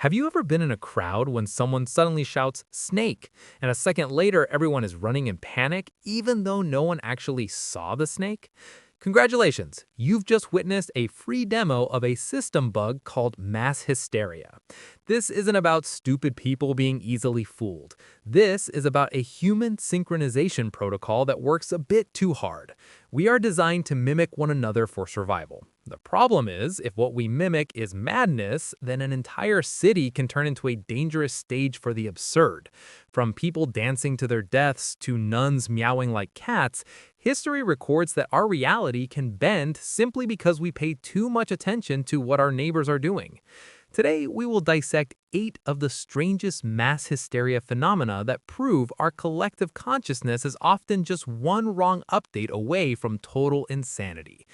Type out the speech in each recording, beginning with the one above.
Have you ever been in a crowd when someone suddenly shouts, "Snake," and a second later everyone is running in panic, even though no one actually saw the snake? Congratulations, you've just witnessed a free demo of a system bug called mass hysteria. This isn't about stupid people being easily fooled. This is about a human synchronization protocol that works a bit too hard. We are designed to mimic one another for survival. The problem is, if what we mimic is madness, then an entire city can turn into a dangerous stage for the absurd. From people dancing to their deaths to nuns meowing like cats, history records that our reality can bend simply because we pay too much attention to what our neighbors are doing. Today, we will dissect 8 of the strangest mass hysteria phenomena that prove our collective consciousness is often just one wrong update away from total insanity.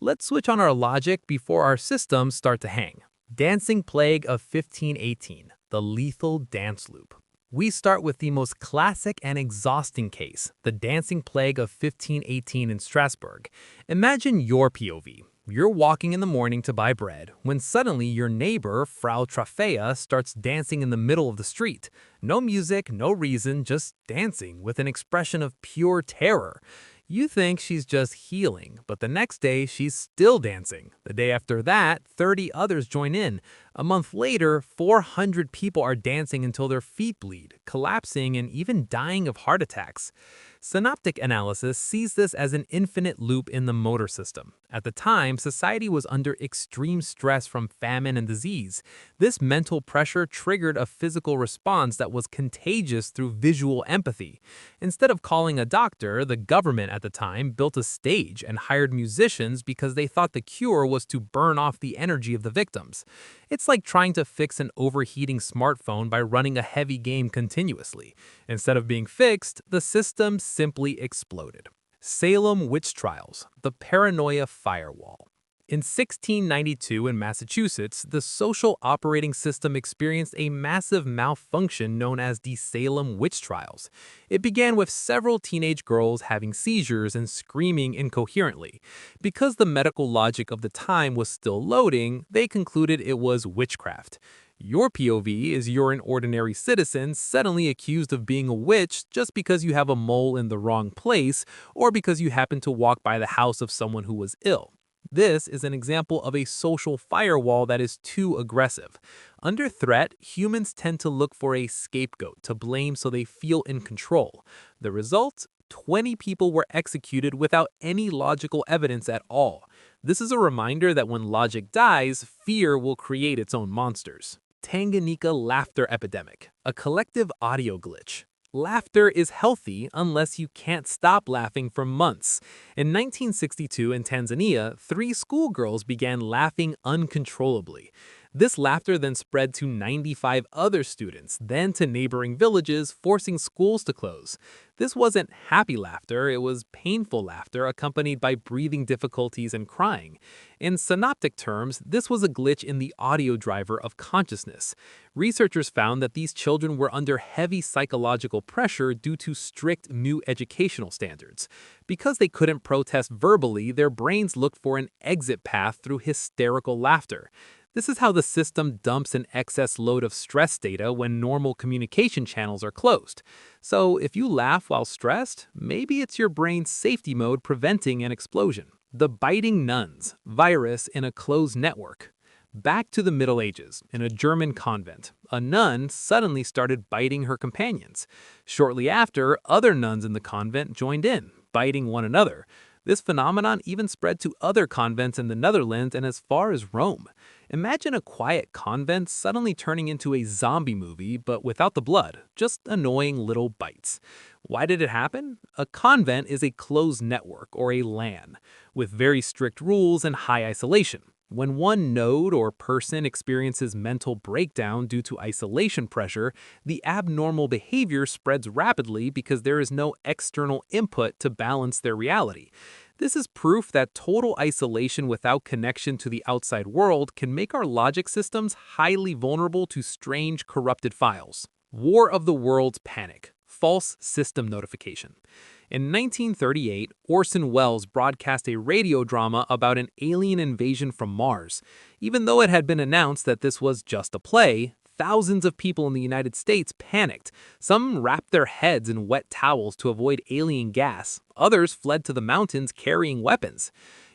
Let's switch on our logic before our systems start to hang. Dancing Plague of 1518, the lethal dance loop. We start with the most classic and exhausting case, the Dancing Plague of 1518 in Strasbourg. Imagine your POV. You're walking in the morning to buy bread when suddenly your neighbor, Frau Trafea, starts dancing in the middle of the street. No music, no reason, just dancing with an expression of pure terror. You think she's just healing, but the next day she's still dancing. The day after that, 30 others join in. A month later, 400 people are dancing until their feet bleed, collapsing and even dying of heart attacks. Synoptic analysis sees this as an infinite loop in the motor system. At the time, society was under extreme stress from famine and disease. This mental pressure triggered a physical response that was contagious through visual empathy. Instead of calling a doctor, the government at the time built a stage and hired musicians because they thought the cure was to burn off the energy of the victims. It's like trying to fix an overheating smartphone by running a heavy game continuously. Instead of being fixed, the system simply exploded. Salem Witch Trials, the paranoia firewall. In 1692 in Massachusetts, the social operating system experienced a massive malfunction known as the Salem Witch Trials. It began with several teenage girls having seizures and screaming incoherently. Because the medical logic of the time was still loading, they concluded it was witchcraft. Your POV is you're an ordinary citizen suddenly accused of being a witch just because you have a mole in the wrong place or because you happen to walk by the house of someone who was ill. This is an example of a social firewall that is too aggressive. Under threat, humans tend to look for a scapegoat to blame so they feel in control. The result? 20 people were executed without any logical evidence at all. This is a reminder that when logic dies, fear will create its own monsters. Tanganyika Laughter epidemic, a collective audio glitch. Laughter is healthy unless you can't stop laughing for months. In 1962 in Tanzania, 3 schoolgirls began laughing uncontrollably. This laughter then spread to 95 other students, then to neighboring villages, forcing schools to close. This wasn't happy laughter, it was painful laughter accompanied by breathing difficulties and crying. In synoptic terms, this was a glitch in the audio driver of consciousness. Researchers found that these children were under heavy psychological pressure due to strict new educational standards. Because they couldn't protest verbally, their brains looked for an exit path through hysterical laughter. This is how the system dumps an excess load of stress data when normal communication channels are closed. So if you laugh while stressed, maybe it's your brain's safety mode preventing an explosion. The biting nuns, virus in a closed network. Back to the Middle Ages, in a German convent, a nun suddenly started biting her companions. Shortly after, other nuns in the convent joined in, biting one another. This phenomenon even spread to other convents in the Netherlands and as far as Rome. Imagine a quiet convent suddenly turning into a zombie movie, but without the blood, just annoying little bites. Why did it happen? A convent is a closed network, or a LAN, with very strict rules and high isolation. When one node or person experiences mental breakdown due to isolation pressure, the abnormal behavior spreads rapidly because there is no external input to balance their reality. This is proof that total isolation without connection to the outside world can make our logic systems highly vulnerable to strange, corrupted files. War of the Worlds panic. False system notification. In 1938, Orson Welles broadcast a radio drama about an alien invasion from Mars. Even though it had been announced that this was just a play, thousands of people in the United States panicked. Some wrapped their heads in wet towels to avoid alien gas. Others fled to the mountains carrying weapons.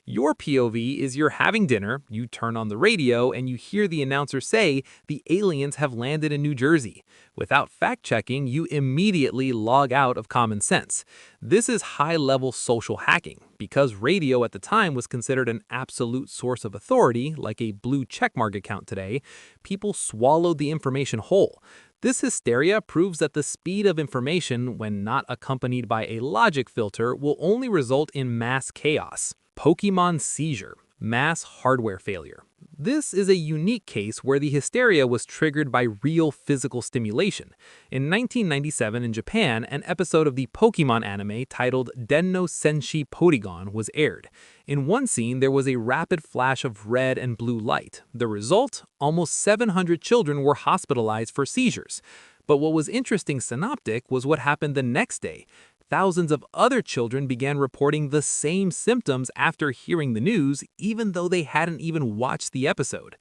Your POV is you're having dinner, you turn on the radio, and you hear the announcer say the aliens have landed in New Jersey. Without fact-checking, you immediately log out of common sense. This is high-level social hacking. Because radio at the time was considered an absolute source of authority, like a blue checkmark account today, people swallowed the information whole. This hysteria proves that the speed of information, when not accompanied by a logic filter, will only result in mass chaos. Pokemon Seizure, mass hardware failure. This is a unique case where the hysteria was triggered by real physical stimulation. In 1997 in Japan, an episode of the Pokemon anime titled Denno Senshi Porygon was aired. In one scene, there was a rapid flash of red and blue light. The result? Almost 700 children were hospitalized for seizures. But what was interesting synoptic was what happened the next day. Thousands of other children began reporting the same symptoms after hearing the news, even though they hadn't even watched the episode.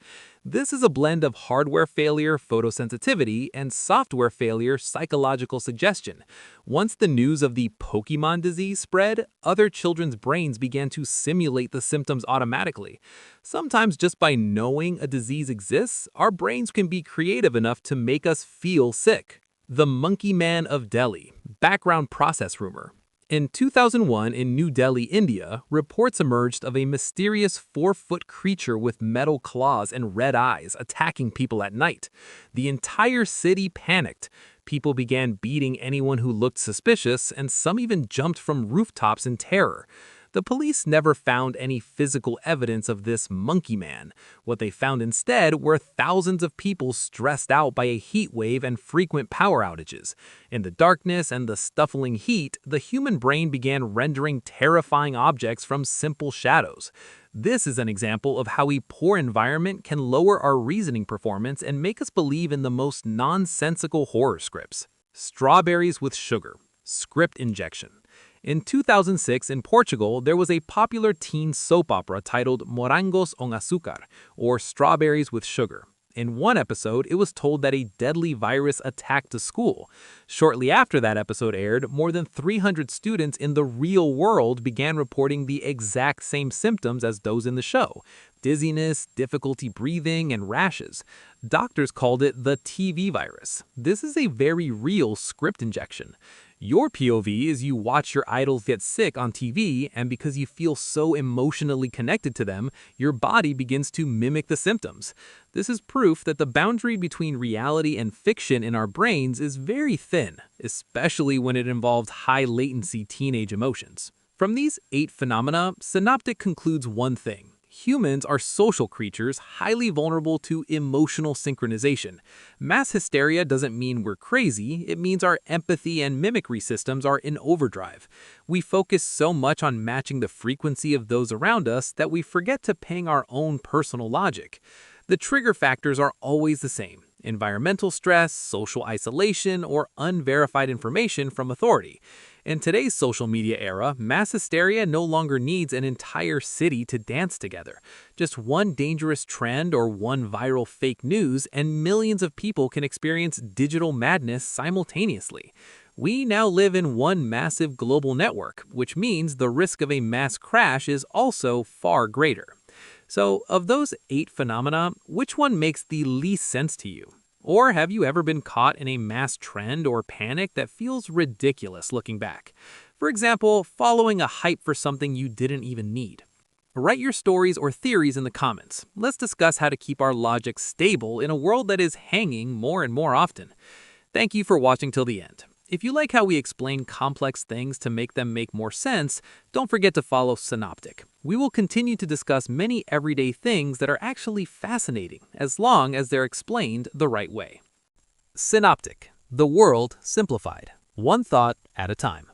This is a blend of hardware failure, photosensitivity, and software failure, psychological suggestion. Once the news of the Pokemon disease spread, other children's brains began to simulate the symptoms automatically. Sometimes just by knowing a disease exists, our brains can be creative enough to make us feel sick. The Monkey Man of Delhi, background process rumor. In 2001 in New Delhi, India, reports emerged of a mysterious 4-foot creature with metal claws and red eyes attacking people at night. The entire city panicked. People began beating anyone who looked suspicious, and some even jumped from rooftops in terror. The police never found any physical evidence of this monkey man. What they found instead were thousands of people stressed out by a heat wave and frequent power outages. In the darkness and the stifling heat, the human brain began rendering terrifying objects from simple shadows. This is an example of how a poor environment can lower our reasoning performance and make us believe in the most nonsensical horror scripts. Strawberries with sugar. Script injection. In 2006 in Portugal, there was a popular teen soap opera titled Morangos com Açúcar, or Strawberries with Sugar. In one episode, it was told that a deadly virus attacked a school. Shortly after that episode aired, more than 300 students in the real world began reporting the exact same symptoms as those in the show: dizziness, difficulty breathing, and rashes. Doctors called it the TV virus. This is a very real script injection. Your POV is you watch your idols get sick on TV, and because you feel so emotionally connected to them, your body begins to mimic the symptoms. This is proof that the boundary between reality and fiction in our brains is very thin, especially when it involves high-latency teenage emotions. From these 8 phenomena, Synoptic concludes one thing. Humans are social creatures highly vulnerable to emotional synchronization. Mass hysteria doesn't mean we're crazy, it means our empathy and mimicry systems are in overdrive. We focus so much on matching the frequency of those around us that we forget to ping our own personal logic. The trigger factors are always the same: environmental stress, social isolation, or unverified information from authority. In today's social media era, mass hysteria no longer needs an entire city to dance together. Just one dangerous trend or one viral fake news, and millions of people can experience digital madness simultaneously. We now live in one massive global network, which means the risk of a mass crash is also far greater. So, of those 8 phenomena, which one makes the least sense to you? Or have you ever been caught in a mass trend or panic that feels ridiculous looking back? For example, following a hype for something you didn't even need. Write your stories or theories in the comments. Let's discuss how to keep our logic stable in a world that is hanging more and more often. Thank you for watching till the end. If you like how we explain complex things to make them make more sense, don't forget to follow Synoptic. We will continue to discuss many everyday things that are actually fascinating, as long as they're explained the right way. Synoptic, the world simplified, one thought at a time.